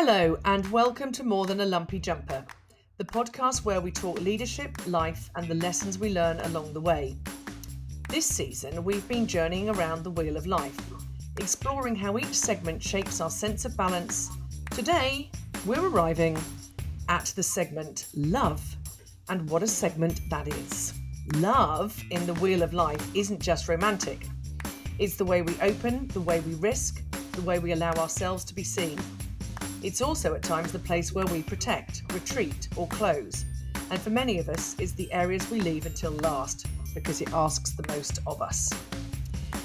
Hello and welcome to More Than a Lumpy Jumper, the podcast where we talk leadership, life and the lessons we learn along the way. This season we've been journeying around the wheel of life, exploring how each segment shapes our sense of balance. Today we're arriving at the segment Love, and what a segment that is. Love in the wheel of life isn't just romantic. It's the way we open, the way we risk, the way we allow ourselves to be seen. It's also at times the place where we protect, retreat or close. And for many of us, it's the areas we leave until last because it asks the most of us.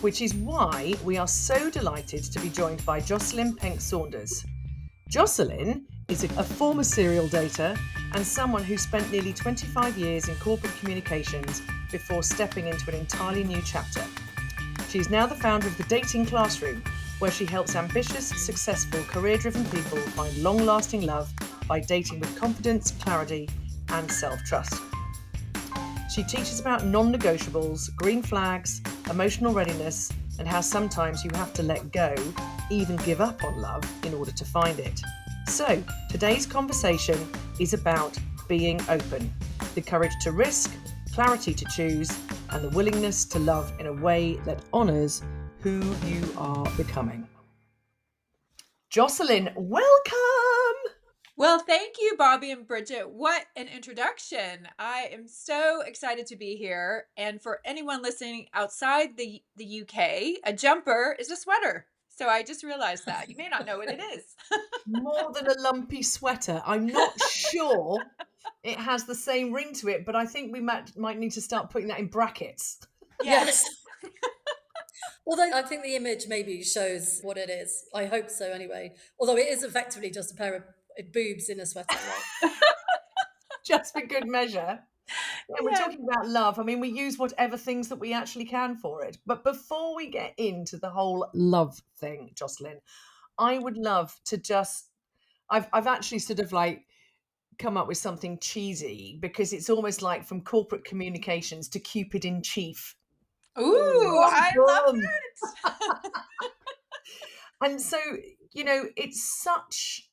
Which is why we are so delighted to be joined by Jocelyn Penque Saunders. Jocelyn is a former serial dater and someone who spent nearly 25 years in corporate communications before stepping into an entirely new chapter. She's now the founder of The Dating Classroom, where she helps ambitious, successful, career-driven people find long-lasting love by dating with confidence, clarity, and self-trust. She teaches about non-negotiables, green flags, emotional readiness, and how sometimes you have to let go, even give up on love, in order to find it. So, today's conversation is about being open, the courage to risk, clarity to choose, and the willingness to love in a way that honours who you are becoming. Jocelyn, welcome! Well, thank you, Bobby and Bridget. What an introduction. I am so excited to be here. And for anyone listening outside the UK, a jumper is a sweater. So I just realized that. You may not know what it is. More than a lumpy sweater. I'm not sure it has the same ring to it, but I think we might need to start putting that in brackets. Yes. Although I think the image maybe shows what it is. I hope so anyway. Although it is effectively just a pair of boobs in a sweater, right? Just for good measure. Yeah, we're Yeah. talking about love. I mean, we use whatever things that we actually can for it. But before we get into the whole love thing, Jocelyn, I would love to just, I've actually sort of like come up with something cheesy because it's almost like from corporate communications to Cupid in chief. Ooh, I love it. And so, it's such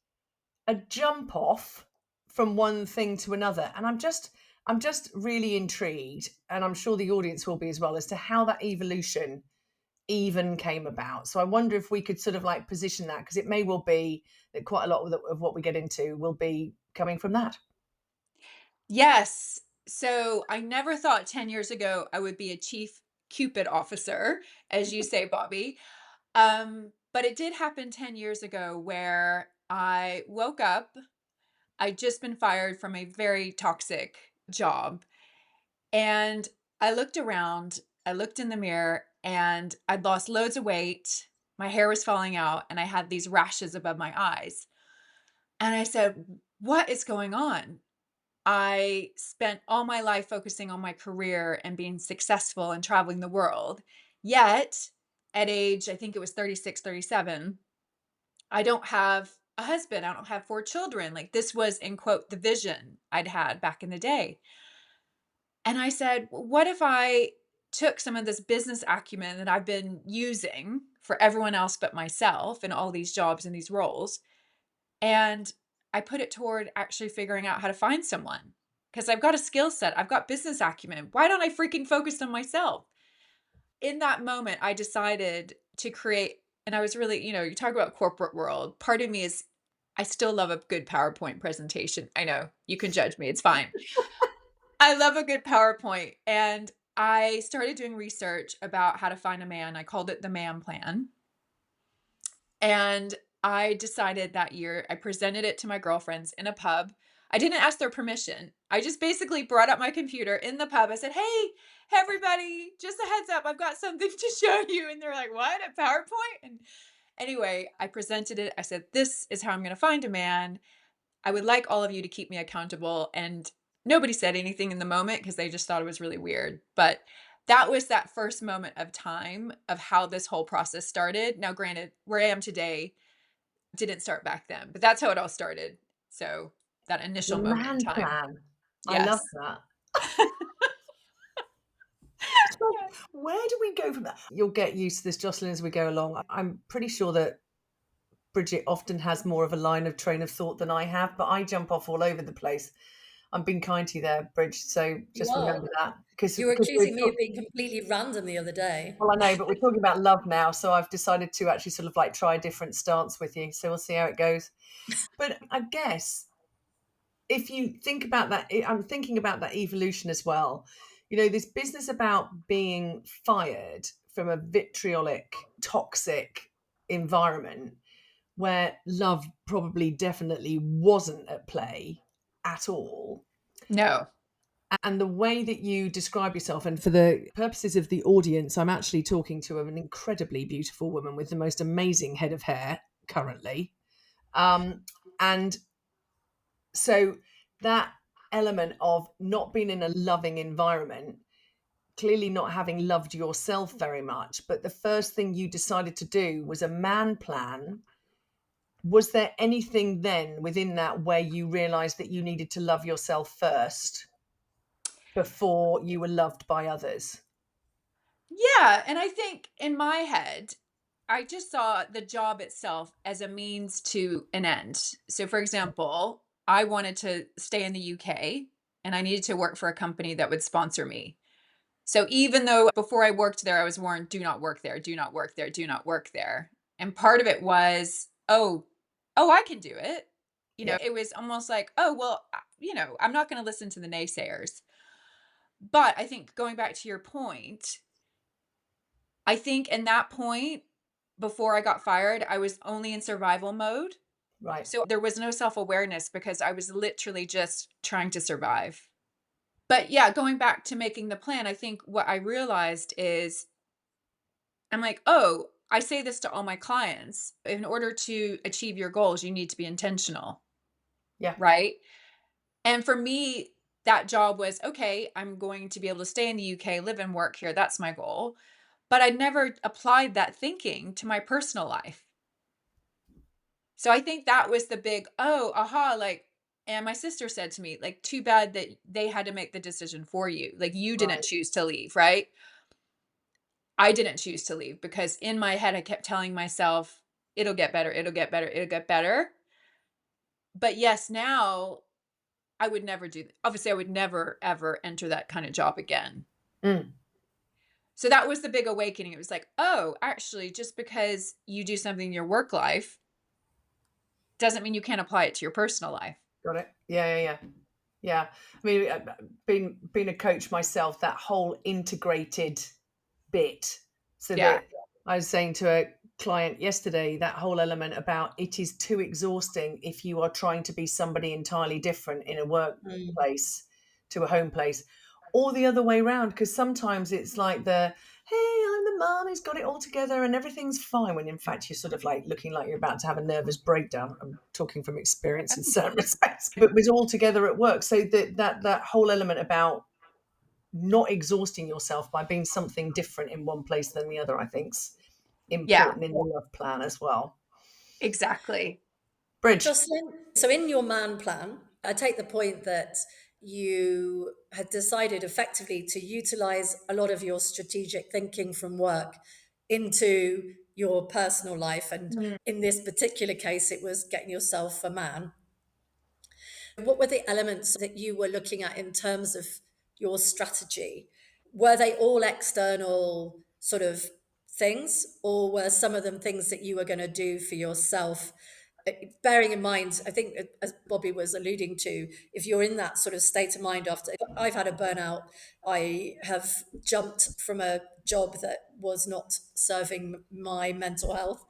a jump off from one thing to another. And I'm just really intrigued, and I'm sure the audience will be as well, as to how that evolution even came about. So I wonder if we could sort of like position that, because it may well be that quite a lot of what we get into will be coming from that. Yes. So I never thought 10 years ago I would be a chief Cupid officer, as you say, Bobby. But it did happen 10 years ago where I woke up. I'd just been fired from a very toxic job. And I looked around, I looked in the mirror, and I'd lost loads of weight. My hair was falling out, and I had these rashes above my eyes. And I said, what is going on? I spent all my life focusing on my career and being successful and traveling the world. Yet, at age, I think it was 36, 37, I don't have a husband. I don't have 4 children. Like, this was, in quote, the vision I'd had back in the day. And I said, what if I took some of this business acumen that I've been using for everyone else but myself in all these jobs and these roles, and I put it toward actually figuring out how to find someone? Because I've got a skill set, I've got business acumen. Why don't I freaking focus on myself? In that moment, I decided to create, and I was really, you talk about corporate world. Part of me is, I still love a good PowerPoint presentation. I know, you can judge me, it's fine. I love a good PowerPoint. And I started doing research about how to find a man. I called it the Man Plan. And I decided that year, I presented it to my girlfriends in a pub. I didn't ask their permission. I just basically brought up my computer in the pub. I said, hey, everybody, just a heads up, I've got something to show you. And they're like, what, a PowerPoint? And anyway, I presented it. I said, this is how I'm going to find a man. I would like all of you to keep me accountable. And nobody said anything in the moment because they just thought it was really weird. But that was that first moment of time of how this whole process started. Now, granted, where I am today didn't start back then, but that's how it all started. So that initial moment in time. Plan. Yes. I love that. So where do we go from that? You'll get used to this, Jocelyn, as we go along. I'm pretty sure that Bridget often has more of a line of train of thought than I have, but I jump off all over the place. I'm being kind to you there, Bridge. So just Wow. remember that because You were accusing me of being completely random the other day. well, I know, but we're talking about love now, so I've decided to actually sort of like try a different stance with you. So we'll see how it goes. But I guess if you think about that, I'm thinking about that evolution as well. You know, this business about being fired from a vitriolic, toxic environment where love probably definitely wasn't at play at all. No. And the way that you describe yourself, and for the purposes of the audience, I'm actually talking to an incredibly beautiful woman with the most amazing head of hair currently. And so that element of not being in a loving environment, clearly not having loved yourself very much, but the first thing you decided to do was a man plan. Was there anything then within that where you realized that you needed to love yourself first before you were loved by others? Yeah. And I think in my head, I just saw the job itself as a means to an end. So, for example, I wanted to stay in the UK and I needed to work for a company that would sponsor me. So, even though before I worked there, I was warned, do not work there, do not work there, do not work there. And part of it was, I can do it. Yeah. It was almost like, I'm not going to listen to the naysayers. But I think going back to your point, I think in that point, before I got fired, I was only in survival mode. Right. So there was no self-awareness because I was literally just trying to survive. But yeah, going back to making the plan, I think what I realized is I'm like, oh, I say this to all my clients. In order to achieve your goals, you need to be intentional, Yeah. right? And for me, that job was okay, I'm going to be able to stay in the UK, live and work here. That's my goal. But I never applied that thinking to my personal life. So I think that was the big, like, and my sister said to me, like, too bad that they had to make the decision for you. Like, you didn't Right. choose to leave, right? I didn't choose to leave because in my head, I kept telling myself, it'll get better, it'll get better, it'll get better. But yes, now I would never do that. Obviously, I would never, ever enter that kind of job again. Mm. So that was the big awakening. It was like, oh, actually, just because you do something in your work life doesn't mean you can't apply it to your personal life. Got it. Yeah. I mean, being a coach myself, that whole integrated bit. So Yeah. that I was saying to a client yesterday, that whole element about it is too exhausting if you are trying to be somebody entirely different in a workplace to a home place, or the other way around. Because sometimes it's like hey, I'm the mum who's got it all together and everything's fine, when in fact you're sort of like looking like you're about to have a nervous breakdown. I'm talking from experience in certain respects, but it's all together at work. So that whole element about not exhausting yourself by being something different in one place than the other, I think's Yeah, important in the love plan as well. exactly. Bridge. Jocelyn, so in your man plan, I take the point that you had decided effectively to utilize a lot of your strategic thinking from work into your personal life. And in this particular case, it was getting yourself a man. What were the elements that you were looking at in terms of your strategy? Were they all external sort of things, or were some of them things that you were going to do for yourself? Bearing in mind, I think, as Bobby was alluding to, if you're in that sort of state of mind after I've had a burnout, I have jumped from a job that was not serving my mental health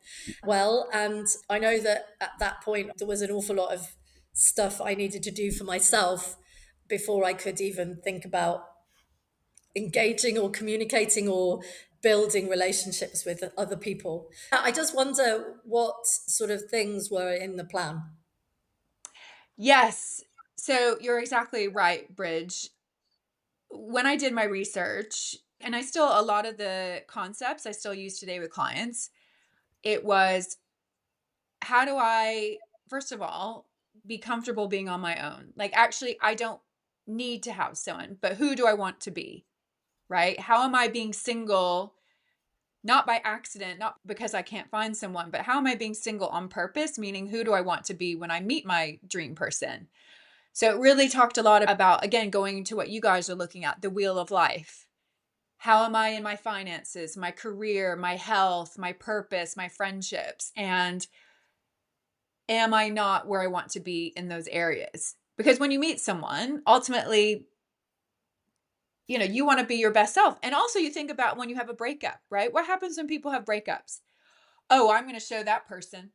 well. And I know that at that point, there was an awful lot of stuff I needed to do for myself before I could even think about engaging or communicating or building relationships with other people. I just wonder what sort of things were in the plan. Yes. So you're exactly right, Bridge. When I did my research, and I still, a lot of the concepts I still use today with clients, it was how do I, first of all, be comfortable being on my own? Like, actually, I don't need to have someone, but who do I want to be? Right? How am I being single not by accident, not because I can't find someone, but how am I being single on purpose? Meaning, who do I want to be when I meet my dream person? So it really talked a lot about, again, going to what you guys are looking at, the wheel of life. How am I in my finances, my career, my health, my purpose, my friendships? And am I not where I want to be in those areas? Because when you meet someone, ultimately, you want to be your best self. And also you think about when you have a breakup, right? What happens when people have breakups? Oh, I'm going to show that person.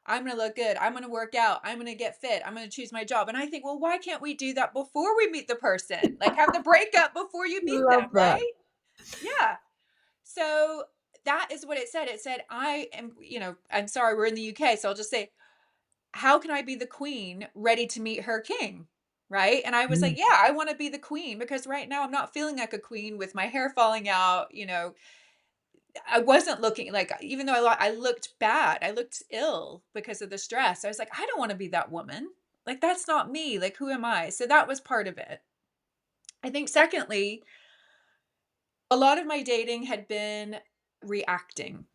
I'm going to look good. I'm going to work out. I'm going to get fit. I'm going to choose my job. And I think, well, why can't we do that before we meet the person? Like have the breakup before you meet Love them, that. right? Yeah. So that is what it said. It said, I am, I'm sorry, we're in the UK. So I'll just say, how can I be the queen ready to meet her king? Right. And I was like, Mm. yeah, I want to be the queen because right now I'm not feeling like a queen with my hair falling out. I wasn't looking like, even though I looked bad, I looked ill because of the stress. I was like, I don't want to be that woman. Like, that's not me. Like, who am I? So that was part of it. I think, secondly, a lot of my dating had been reacting.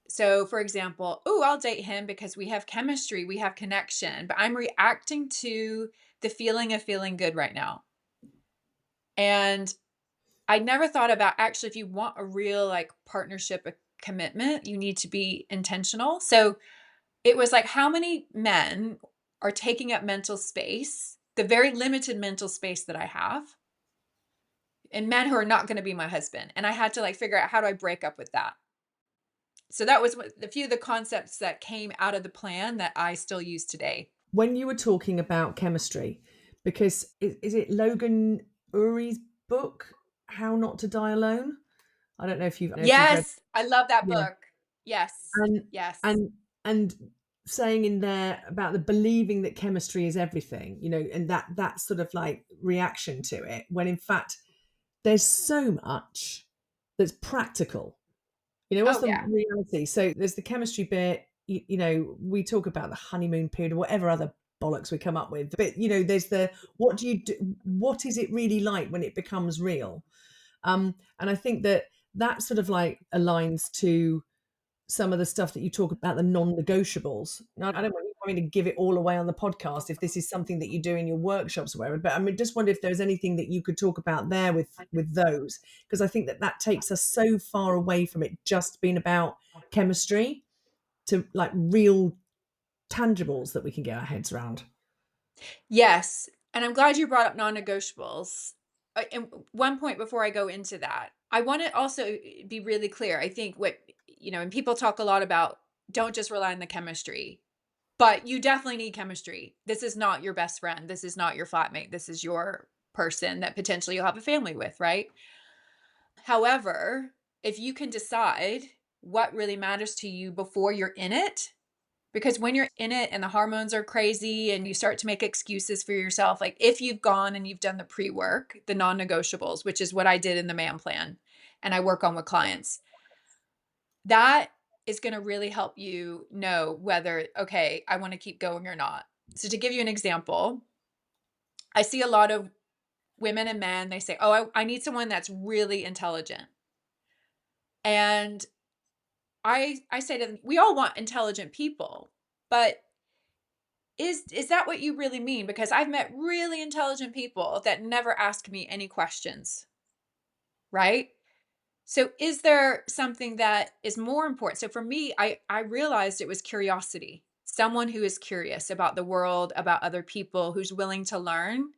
So, for example, oh, I'll date him because we have chemistry, we have connection, but I'm reacting to the feeling of feeling good right now. And I never thought about actually, if you want a real like partnership, a commitment, you need to be intentional. So it was like, how many men are taking up mental space, the very limited mental space that I have, and men who are not going to be my husband. And I had to like figure out, how do I break up with that? So that was a few of the concepts that came out of the plan that I still use today. When you were talking about chemistry, because is it Logan Uri's book, How Not to Die Alone? I don't know if you've read. Yes, I love that Yeah. book. Yes, And yes. and saying in there about the believing that chemistry is everything, and that sort of like reaction to it, when in fact there's so much that's practical. What's Oh the yeah. reality? So there's the chemistry bit. We talk about the honeymoon period or whatever other bollocks we come up with, but there's the, what do you do, what is it really like when it becomes real? And I think that sort of like aligns to some of the stuff that you talk about, the non-negotiables. Now, I don't want you to give it all away on the podcast if this is something that you do in your workshops or whatever, but I mean, just wonder if there's anything that you could talk about there with those, because I think that takes us so far away from it just being about chemistry to like real tangibles that we can get our heads around. Yes. And I'm glad you brought up non-negotiables. And one point before I go into that, I want to also be really clear. I think and people talk a lot about, don't just rely on the chemistry, but you definitely need chemistry. This is not your best friend. This is not your flatmate. This is your person that potentially you'll have a family with, right? However, if you can decide what really matters to you before you're in it, because when you're in it and the hormones are crazy and you start to make excuses for yourself, like if you've gone and you've done the pre-work, the non-negotiables, which is what I did in the man plan and I work on with clients, that is going to really help you know whether, okay, I want to keep going or not. So to give you an example, I see a lot of women and men, they say, oh, I need someone that's really intelligent. And I say to them, we all want intelligent people, but is that what you really mean? Because I've met really intelligent people that never ask me any questions, right? So is there something that is more important? So for me, I realized it was curiosity. Someone who is curious about the world, about other people, who's willing to learn.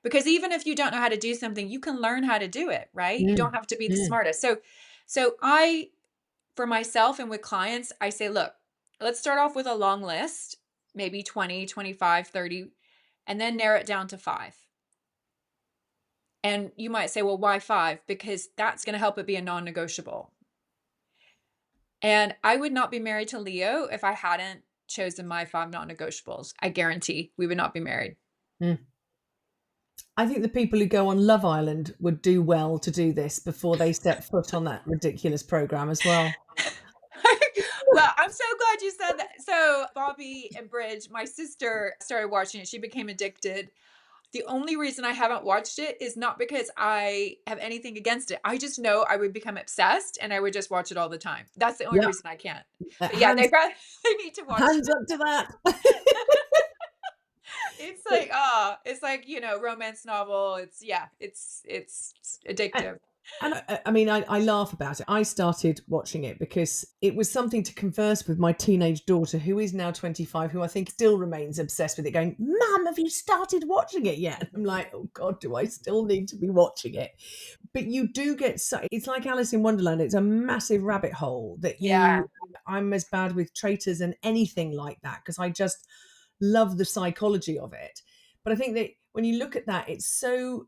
Because even if you don't know how to do something, you can learn how to do it, right? You don't have to be the smartest. So for myself and with clients, I say, look, let's start off with a long list, maybe 20, 25, 30, and then narrow it down to 5. And you might say, well, why 5? Because that's going to help it be a non-negotiable. And I would not be married to Leo if I hadn't chosen my 5 non-negotiables. I guarantee we would not be married. I think the people who go on Love Island would do well to do this before they step foot on that ridiculous program as well. Well, I'm so glad you said that. So Bobby and Bridge, my sister, started watching it. She became addicted. The only reason I haven't watched it is not because I have anything against it. I just know I would become obsessed and I would just watch it all the time. That's the only Yeah. reason I can't. But yeah, Hands they need to watch hands it. up to that. It's But like, it's like, romance novel. It's and addictive. I mean, I laugh about it. I started watching it because it was something to converse with my teenage daughter, who is now 25, who I think still remains obsessed with it, going, Mum, have you started watching it yet? And I'm like, oh God, do I still need to be watching it? But you do get it's like Alice in Wonderland. It's a massive rabbit hole that Yeah. I'm as bad with traitors and anything like that, because I just love the psychology of it. But I think that when you look at that, it's so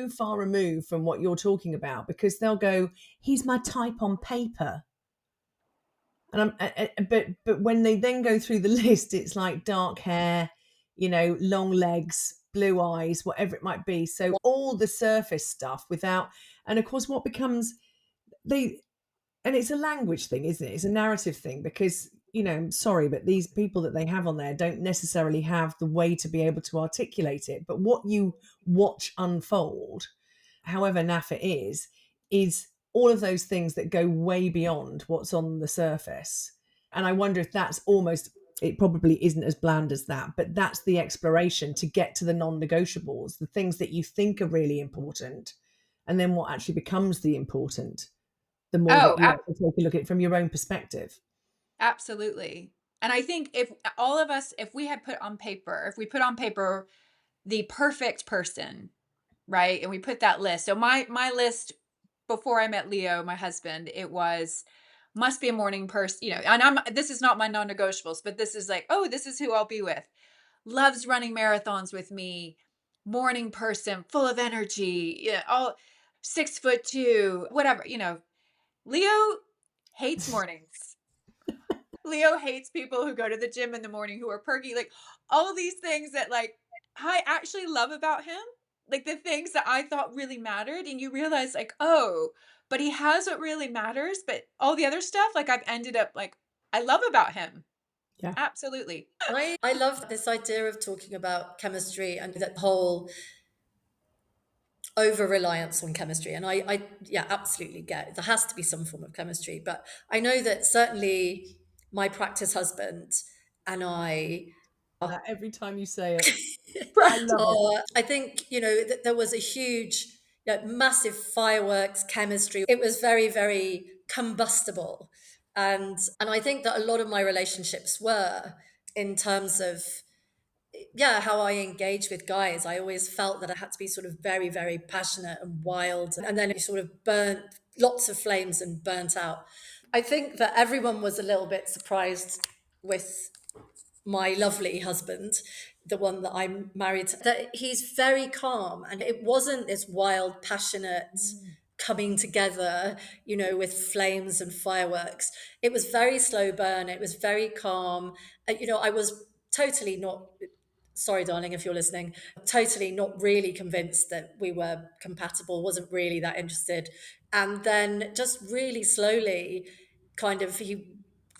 far removed from what you're talking about, because they'll go, he's my type on paper. And but when they then go through the list, it's like dark hair, long legs, blue eyes, whatever it might be. So all the surface stuff without, and of course what becomes, they and it's a language thing, isn't it? It's a narrative thing, because I'm sorry, but these people that they have on there don't necessarily have the way to be able to articulate it. But what you watch unfold, however naff it is all of those things that go way beyond what's on the surface. And I wonder if that's almost, it probably isn't as bland as that, but that's the exploration to get to the non-negotiables, the things that you think are really important, and then what actually becomes the important, the more Oh, that you actually take a look at it from your own perspective. absolutely. And I think if all of us, if we put on paper the perfect person, right? And we put that list. So my list before I met Leo, my husband, it was must be a morning person, and this is not my non-negotiables, but this is like, oh, this is who I'll be with. Loves running marathons with me, morning person, full of energy, all 6'2", whatever, Leo hates mornings. Leo hates people who go to the gym in the morning, who are perky, like all these things that like I actually love about him, like the things that I thought really mattered. And you realize like, oh, but he has what really matters. But all the other stuff, like I've ended up like, I love about him. Yeah. Absolutely. I love this idea of talking about chemistry and that whole over reliance on chemistry. And I yeah, absolutely get it. There has to be some form of chemistry. But I know that certainly my practice husband and I Every time you say it, I Right. love it. I think, that there was a huge, massive fireworks chemistry. It was very, very combustible. And I think that a lot of my relationships were in terms of, yeah, how I engage with guys. I always felt that I had to be sort of very, very passionate and wild. And then it sort of burnt lots of flames and burnt out. I think that everyone was a little bit surprised with my lovely husband, the one that I'm married to, that he's very calm. And it wasn't this wild, passionate coming together, with flames and fireworks. It was very slow burn. It was very calm. I was totally not, sorry, darling, if you're listening, totally not really convinced that we were compatible, wasn't really that interested. And then just really slowly, kind of, he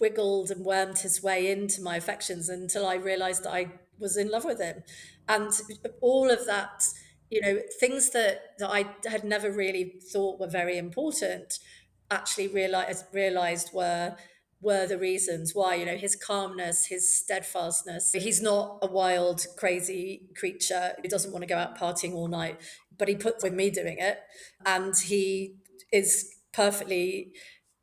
wiggled and wormed his way into my affections until I realized that I was in love with him. And all of that, things that I had never really thought were very important, actually realized were the reasons why, his calmness, his steadfastness. He's not a wild, crazy creature. He doesn't want to go out partying all night, but he puts with me doing it. And he is perfectly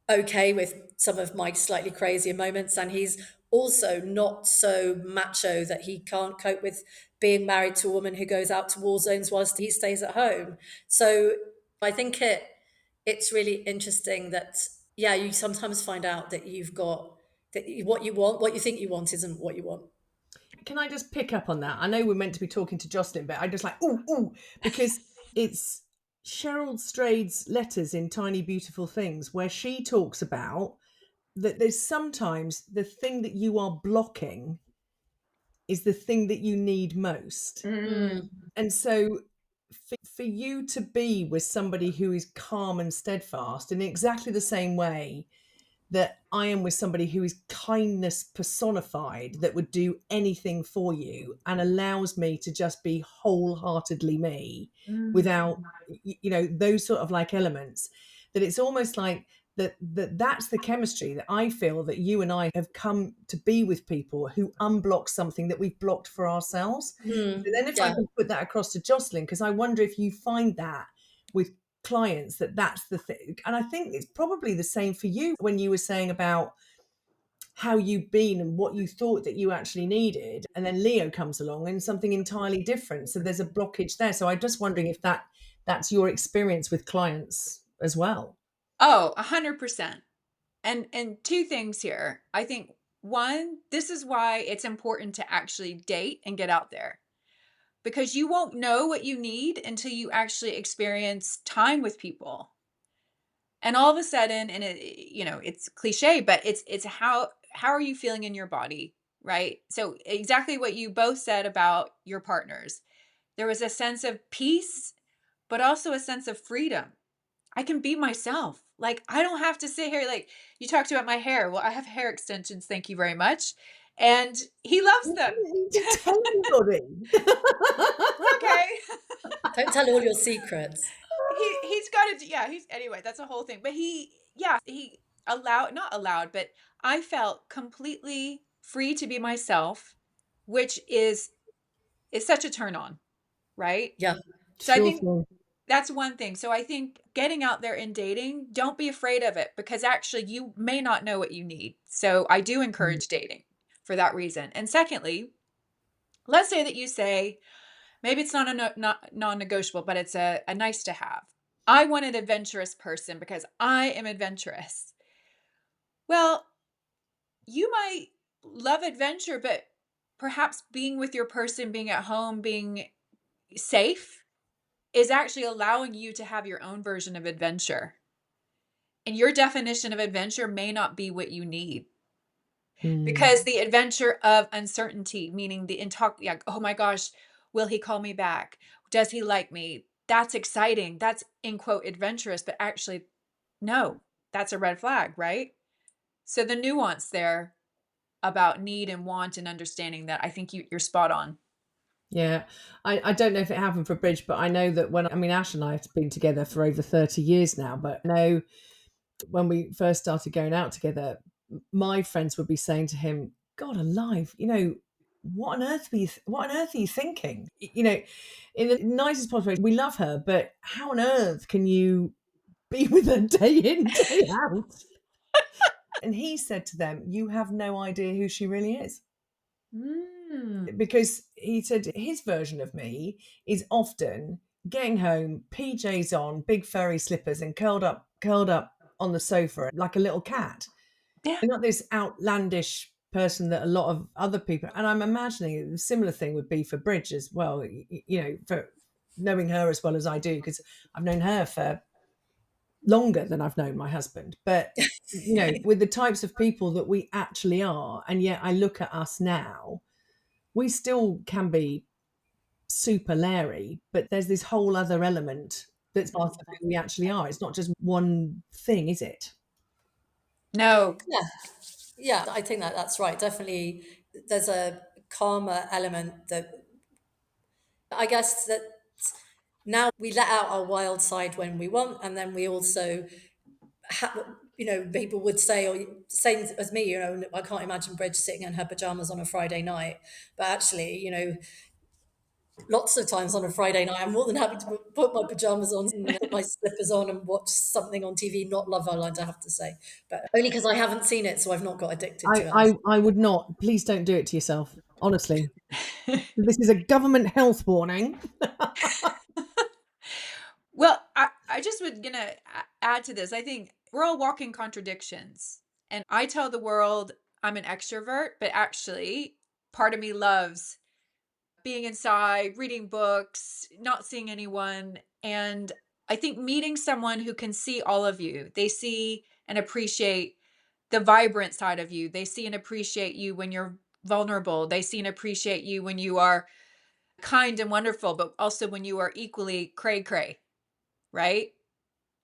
okay with some of my slightly crazier moments. And he's also not so macho that he can't cope with being married to a woman who goes out to war zones whilst he stays at home. So I think it's really interesting that, yeah, you sometimes find out that you've got that what you want, what you think you want isn't what you want. Can I just pick up on that? I know we're meant to be talking to Jocelyn, but I just like, ooh, because it's Cheryl Strayed's letters in Tiny Beautiful Things, where she talks about that there's sometimes the thing that you are blocking is the thing that you need most. And so for you to be with somebody who is calm and steadfast in exactly the same way that I am with somebody who is kindness personified, that would do anything for you and allows me to just be wholeheartedly me without, those sort of like elements, that it's almost like that's the chemistry that I feel that you and I have come to be with people who unblock something that we've blocked for ourselves. So then if I Yeah. can put that across to Jocelyn, because I wonder if you find that with clients, that's the thing. And I think it's probably the same for you when you were saying about how you've been and what you thought that you actually needed, and then Leo comes along and something entirely different, so there's a blockage there. So I'm just wondering if that's your experience with clients as well. Oh, 100%. And two things here. I think one, this is why it's important to actually date and get out there, because you won't know what you need until you actually experience time with people. And all of a sudden, and it's cliche, but it's how are you feeling in your body, right? So exactly what you both said about your partners. There was a sense of peace, but also a sense of freedom. I can be myself. Like, I don't have to sit here. Like, you talked about my hair. Well, I have hair extensions. Thank you very much. And he loves You them. don't need to tell anybody. Okay. Don't tell all your secrets. He's got to, yeah, anyway, that's a whole thing. But he not allowed, but I felt completely free to be myself, which is such a turn on, right? Yeah. So I Sure think thing. that's one thing. So I think getting out there and dating, don't be afraid of it, because actually you may not know what you need. So I do encourage dating for that reason. And secondly, let's say that you say, maybe it's not not non-negotiable, but it's a nice to have. I want an adventurous person because I am adventurous. Well, you might love adventure, but perhaps being with your person, being at home, being safe is actually allowing you to have your own version of adventure. And your definition of adventure may not be what you need, because the adventure of uncertainty, meaning oh my gosh, will he call me back? Does he like me? That's exciting. That's in quote adventurous, but actually, no, that's a red flag, right? So the nuance there about need and want and understanding that, I think you're spot on. Yeah, I don't know if it happened for Bridge, but I know that Ash and I have been together for over 30 years now, but I know when we first started going out together, my friends would be saying to him, God alive, what on earth what on earth are you thinking? In the nicest possible way, we love her, but how on earth can you be with her day in, day out? And he said to them, you have no idea who she really is. Because he said his version of me is often getting home, PJs on, big furry slippers, and curled up on the sofa like a little cat. Yeah. They're not this outlandish person that a lot of other people. And I'm imagining a similar thing would be for Bridge as well. For knowing her as well as I do, because I've known her for longer than I've known my husband. But with the types of people that we actually are, and yet I look at us now, we still can be super Larry, but there's this whole other element that's part of who we actually are. It's not just one thing, is it? No. Yeah. Yeah, I think that's right. Definitely, there's a calmer element that I guess that now we let out our wild side when we want, and then we also, people would say, or same as me, I can't imagine Bridge sitting in her pajamas on a Friday night, but actually, lots of times on a Friday night, I'm more than happy to put my pajamas on, and put my slippers on, and watch something on TV. Not Love Island, I have to say, but only because I haven't seen it, so I've not got addicted to it. I would not. Please don't do it to yourself. Honestly, this is a government health warning. Well, I just would gonna add to this. I think we're all walking contradictions. And I tell the world I'm an extrovert, but actually part of me loves being inside, reading books, not seeing anyone. And I think meeting someone who can see all of you, they see and appreciate the vibrant side of you. They see and appreciate you when you're vulnerable. They see and appreciate you when you are kind and wonderful, but also when you are equally cray cray, right?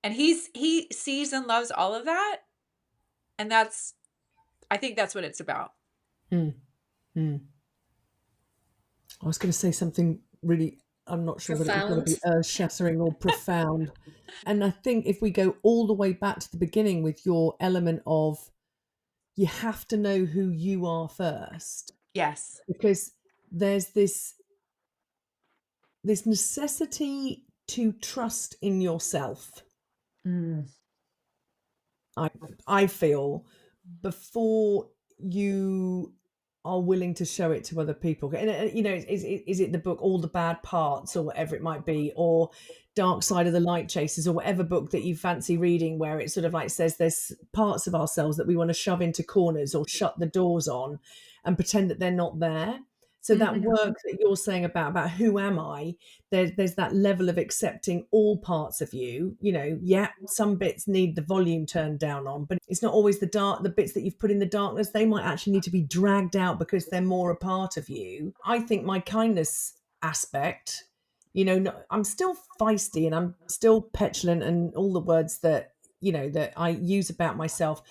And he sees and loves all of that. And I think that's what it's about. Mm. Mm. I was going to say something really, I'm not sure that it was going to Profound. be earth-shattering or profound. And I think if we go all the way back to the beginning with your element of you have to know who you are first, Yes. because there's this necessity to trust in yourself. Mm. I feel before you are willing to show it to other people. And you know, is it the book All the Bad Parts or whatever it might be, or Dark Side of the Light Chasers, or whatever book that you fancy reading, where it sort of like says there's parts of ourselves that we want to shove into corners or shut the doors on and pretend that they're not there. So that Mhm. work that you're saying about who am I, there's that level of accepting all parts of you. You know, yeah, some bits need the volume turned down on, but it's not always the bits that you've put in the darkness. They might actually need to be dragged out because they're more a part of you. I think my kindness aspect, you know, I'm still feisty and I'm still petulant and all the words that, you know, that I use about myself,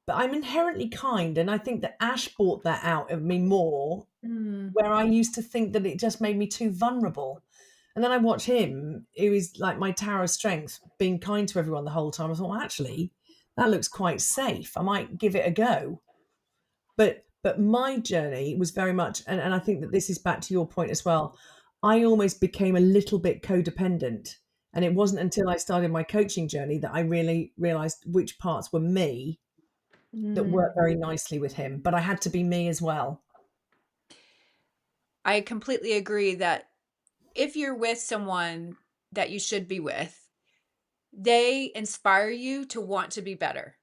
but I'm inherently kind. And I think that Ash brought that out of me more, Mm. where I used to think that it just made me too vulnerable. And then I watch him, who is like my tower of strength, being kind to everyone the whole time. I thought, well, actually, that looks quite safe. I might give it a go. But my journey was very much, and I think that this is back to your point as well. I almost became a little bit codependent. And it wasn't until I started my coaching journey that I really realized which parts were me that Mm. worked very nicely with him. But I had to be me as well. I completely agree that if you're with someone that you should be with, they inspire you to want to be better,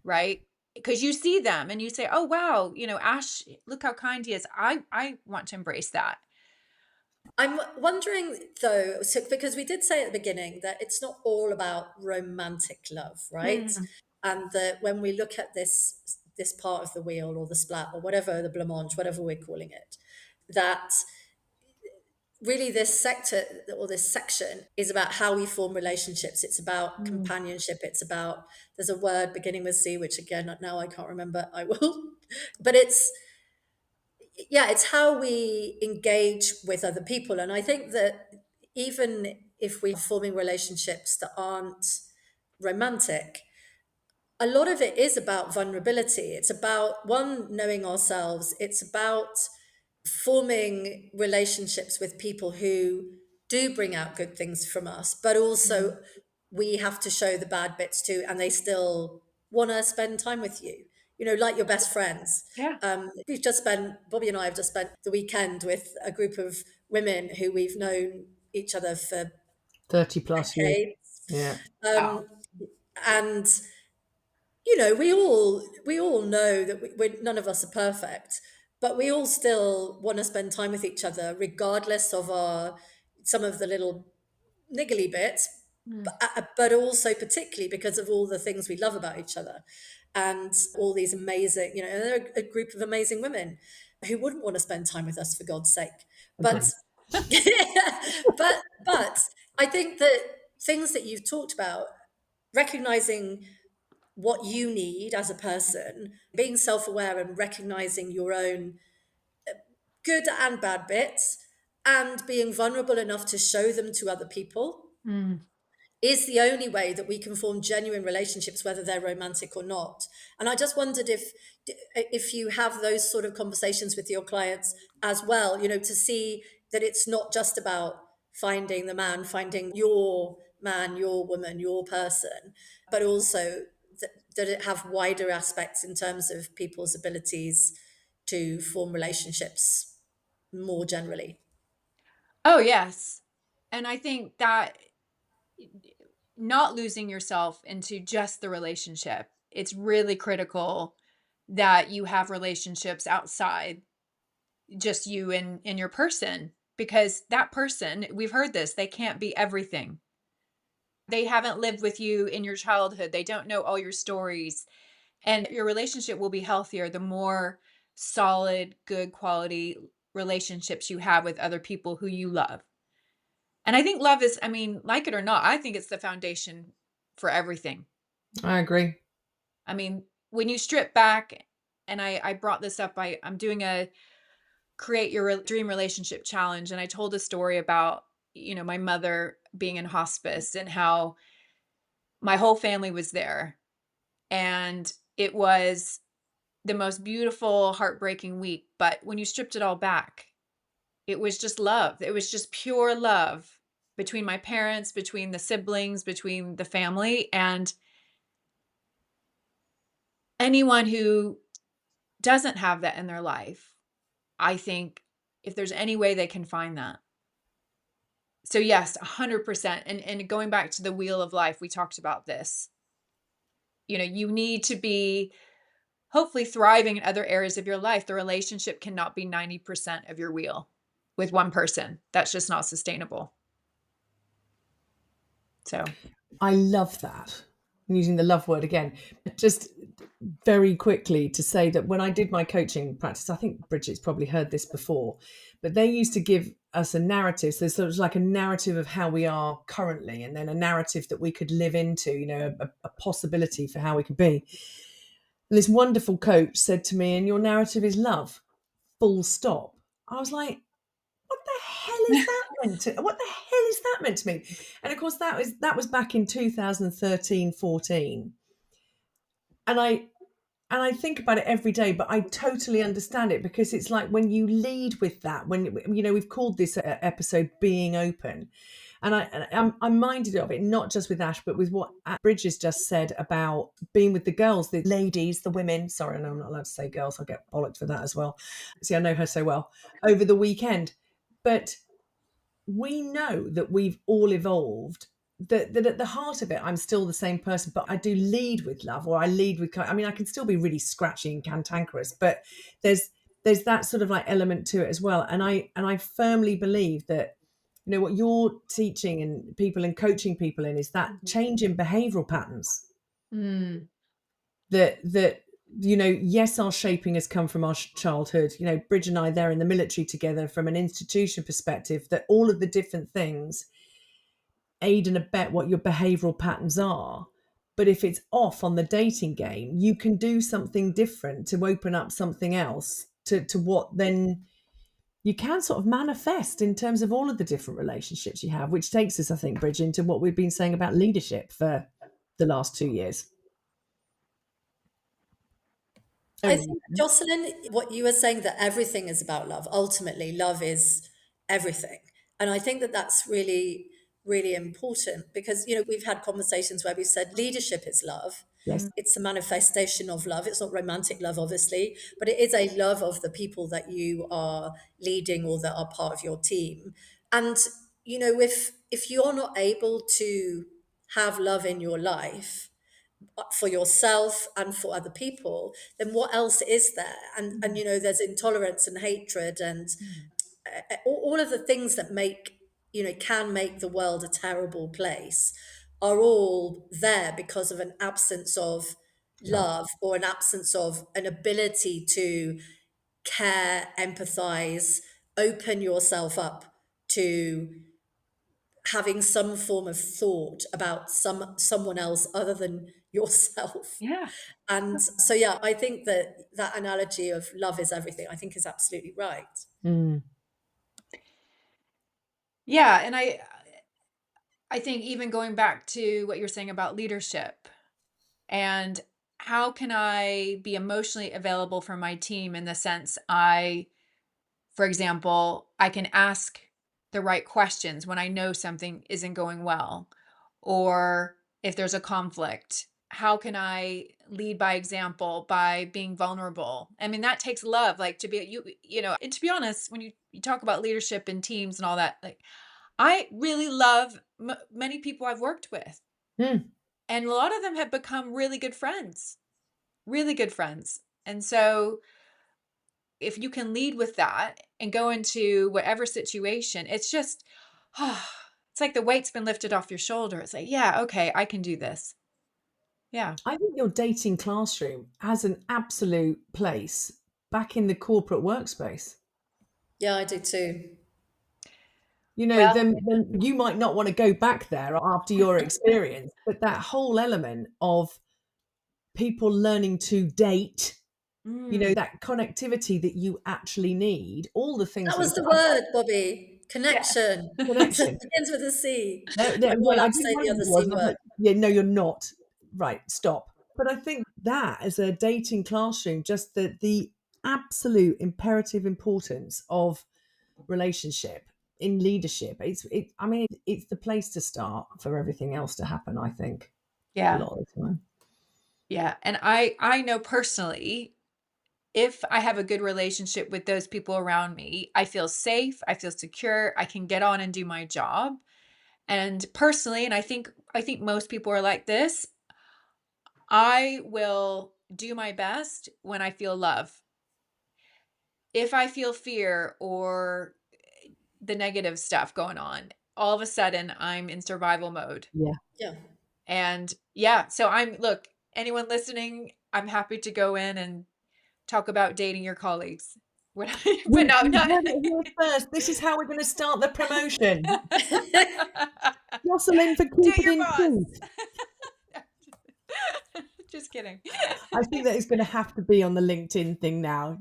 right? Because you see them and you say, "Oh wow, Ash, look how kind he is. I want to embrace that." I'm wondering though, so, because we did say at the beginning that it's not all about romantic love, right? Mm. And that when we look at this part of the wheel or the splat or whatever, the blancmange, whatever we're calling it, that really this sector or this section is about how we form relationships. It's about Mm. companionship. It's about, there's a word beginning with C, which again now I can't remember. I will, but it's, yeah, it's how we engage with other people. And I think that even if we're forming relationships that aren't romantic, a lot of it is about vulnerability. It's about one, knowing ourselves. It's about forming relationships with people who do bring out good things from us, but Mm. also we have to show the bad bits too, and they still want to spend time with you. You know, like your best friends. Yeah. Bobby and I have just spent the weekend with a group of women who we've known each other for 30 plus years. decades. Yeah. Wow. And we all know that none of us are perfect, but we all still want to spend time with each other, regardless of our some of the little niggly bits, Mm. but also particularly because of all the things we love about each other, and all these amazing, and there are a group of amazing women who wouldn't want to spend time with us for God's sake, but Agreed. but I think that things that you've talked about, recognizing what you need as a person, being self aware and recognizing your own good and bad bits, and being vulnerable enough to show them to other people Mm. is the only way that we can form genuine relationships, whether they're romantic or not. And I just wondered if you have those sort of conversations with your clients as well, to see that it's not just about finding the man, finding your man, your woman, your person, but also that it have wider aspects in terms of people's abilities to form relationships more generally. Oh, yes. And I think that not losing yourself into just the relationship, it's really critical that you have relationships outside just you and your person, because that person, we've heard this, they can't be everything. They haven't lived with you in your childhood. They don't know all your stories. And your relationship will be healthier the more solid, good quality relationships you have with other people who you love. And I think love is, I mean, like it or not, I think it's the foundation for everything. I agree. I mean, when you strip back, and I brought this up, I'm doing a create your dream relationship challenge. And I told a story about, my mother being in hospice and how my whole family was there. And it was the most beautiful, heartbreaking week. But when you stripped it all back, it was just love. It was just pure love between my parents, between the siblings, between the family. And anyone who doesn't have that in their life, I think if there's any way they can find that. So yes, 100%. And going back to the wheel of life, we talked about this. You need to be hopefully thriving in other areas of your life. The relationship cannot be 90% of your wheel with one person. That's just not sustainable. So I love that. I'm using the love word again. Just very quickly to say that when I did my coaching practice, I think Bridget's probably heard this before, but they used to give us a narrative. So there's sort of like a narrative of how we are currently, and then a narrative that we could live into, a possibility for how we could be. And this wonderful coach said to me, and your narrative is love, full stop. I was like, what the hell is that meant to? What the hell is that meant to mean? And of course, that was back in 2013, 14. And I think about it every day, but I totally understand it, because it's like when you lead with that, when we've called this episode "Being Open," and I'm minded of it, not just with Ash, but with what Bridges just said about being with the girls, the ladies, the women. Sorry, no, I'm not allowed to say girls. I'll get bollocked for that as well. See, I know her so well over the weekend, but we know that we've all evolved, that at the heart of it, I'm still the same person, but I do lead with love, or I lead with, I mean, I can still be really scratchy and cantankerous, but there's that sort of like element to it as well. And I firmly believe that, what you're teaching and people and coaching people in is that change in behavioral patterns. That yes, our shaping has come from our childhood. Bridge and I, they're in the military together, from an institution perspective, that all of the different things aid and abet what your behavioral patterns are. But if it's off on the dating game, you can do something different to open up something else to what then you can sort of manifest in terms of all of the different relationships you have, which takes us, I think, Bridge, into what we've been saying about leadership for the last 2 years. I think, Jocelyn, what you were saying, that everything is about love. Ultimately, love is everything. And I think that that's really, really important, because, we've had conversations where we've said leadership is love. Yes. It's a manifestation of love. It's not romantic love, obviously, but it is a love of the people that you are leading or that are part of your team. And, if you're not able to have love in your life, for yourself and for other people, then what else is there? And there's intolerance and hatred and all of the things that can make the world a terrible place, are all there because of an absence of love, or an absence of an ability to care, empathize, open yourself up to having some form of thought about someone else other than yourself. yeah. And so, yeah, I think that analogy of love is everything, I think, is absolutely right. Yeah. And I think even going back to what you're saying about leadership, and how can I be emotionally available for my team, in the sense for example, I can ask the right questions when I know something isn't going well, or if there's a conflict. How can I lead by example, by being vulnerable? I mean, that takes love, like to be, and to be honest, when you talk about leadership and teams and all that, like, I really love many people I've worked with. And a lot of them have become really good friends, really good friends. And so if you can lead with that and go into whatever situation, it's just, it's like the weight's been lifted off your shoulder. It's like, yeah, okay, I can do this. Yeah. I think your dating classroom has an absolute place back in the corporate workspace. Yeah, I do too. Then you might not want to go back there after your experience, but that whole element of people learning to date, Mm. that connectivity that you actually need, all the things That that was the word, Bobby. Yeah. Connection. So connection. it begins with a C. No, I'm not well, I allowed to did say one the of other them was, C and I was word. like, yeah, no, you're not. Right, stop. But I think that as a dating classroom, just the absolute imperative importance of relationship in leadership. It's the place to start for everything else to happen, I think, a Yeah. lot of the time. Yeah. And I know personally, if I have a good relationship with those people around me, I feel safe, I feel secure, I can get on and do my job. And personally, and I think most people are like this, I will do my best when I feel love. If I feel fear or the negative stuff going on, all of a sudden I'm in survival mode. Yeah. Yeah. And so look, anyone listening, I'm happy to go in and talk about dating your colleagues. But You've not. heard it here first. This is how we're going to start the promotion. Jocelyn for Do Cupid your in boss. Chief. Just kidding. I think that is going to have to be on the LinkedIn thing now.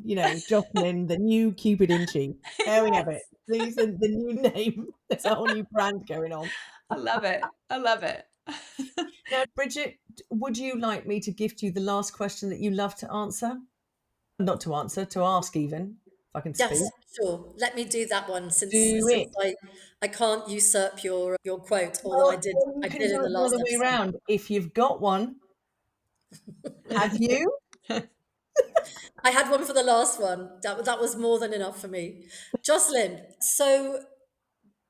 Jocelyn, the new Cupid in Chief. There we have it. These are the new name. There's a whole new brand going on. I love it. I love it. Now, Bridget, would you like me to gift you the last question that you love to answer? Not to answer, to ask even, if I can speak. Yes, sure. Let me do that one since Do since it. I can't usurp your quote, although Well, I did or you I can did do in the it the last other way episode. around. If you've got one, have you? I had one for the last one. That was more than enough for me. Jocelyn, so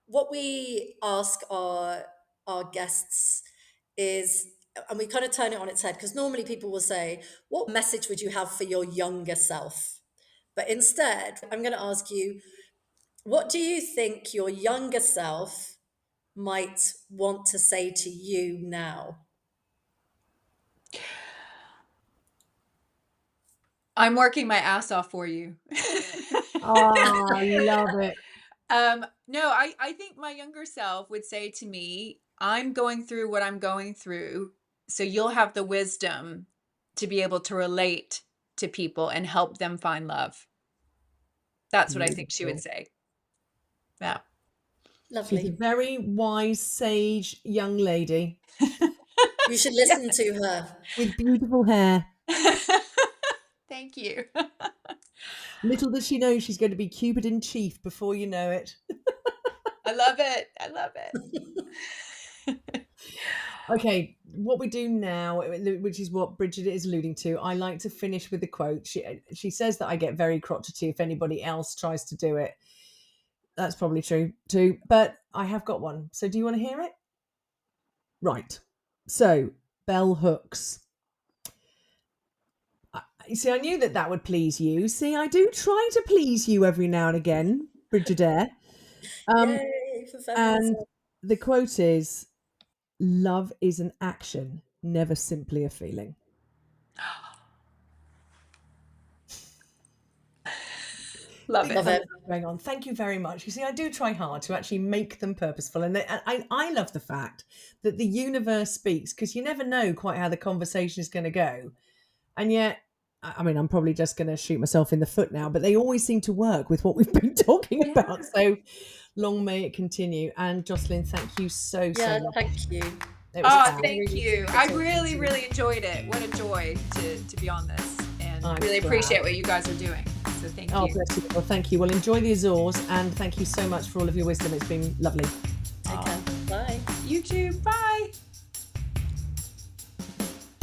what we ask our guests is, and we kind of turn it on its head, because normally people will say, what message would you have for your younger self? But instead, I'm going to ask you, what do you think your younger self might want to say to you now? I'm working my ass off for you. Oh, I love it. No, I think my younger self would say to me, I'm going through what I'm going through, so you'll have the wisdom to be able to relate to people and help them find love. That's what I think she would say. Yeah. She's a Lovely. very wise, sage young lady You should listen to her. with beautiful hair. Thank you. Little does she know she's going to be Cupid in Chief before you know it. I love it. I love it. Okay, what we do now, which is what Bridget is alluding to, I like to finish with a quote. She says that I get very crotchety if anybody else tries to do it. That's probably true too, but I have got one. So do you want to hear it? Right. So, bell hooks. You see, I knew that would please you. See, I do try to please you every now and again, Bridget Eyre. Yay for feminism. And the quote is, love is an action, never simply a feeling. Love Love it. it. Going on. Thank you very much. You see, I do try hard to actually make them purposeful. And I love the fact that the universe speaks, because you never know quite how the conversation is going to go. And yet, I mean, I'm probably just going to shoot myself in the foot now, but they always seem to work with what we've been talking about. So long may it continue. And Jocelyn, thank you so Yeah, much. thank you. It was Oh, fab. thank Really you. good I talking really, to you. really enjoyed it. What a joy to be on this, and I'm really glad. appreciate what you guys are doing. So thank Oh, you. bless you. Well, thank you. Well, enjoy the Azores, and thank you so much for all of your wisdom. It's been lovely. Take care. Bye. You too. Bye.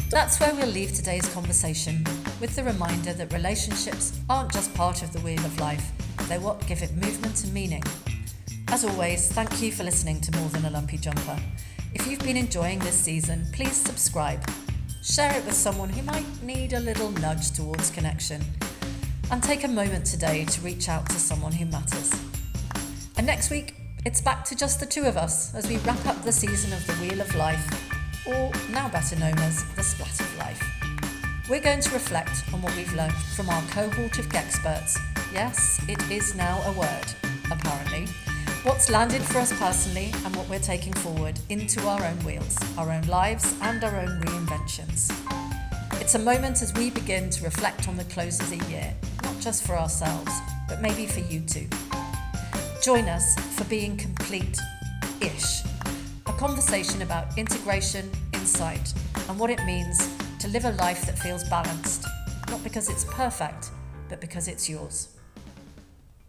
That's where we'll leave today's conversation, with the reminder that relationships aren't just part of the wheel of life, they're what give it movement and meaning. As always, thank you for listening to More Than a Lumpy Jumper. If you've been enjoying this season, please subscribe. Share it with someone who might need a little nudge towards connection. And take a moment today to reach out to someone who matters. And next week, it's back to just the two of us as we wrap up the season of the Wheel of Life, or now better known as the Splat of Life. We're going to reflect on what we've learned from our cohort of experts. Yes, it is now a word, apparently. What's landed for us personally and what we're taking forward into our own wheels, our own lives and our own reinventions. It's a moment as we begin to reflect on the close of the year, not just for ourselves, but maybe for you too. Join us for Being Complete-ish, a conversation about integration, insight, and what it means to live a life that feels balanced, not because it's perfect, but because it's yours.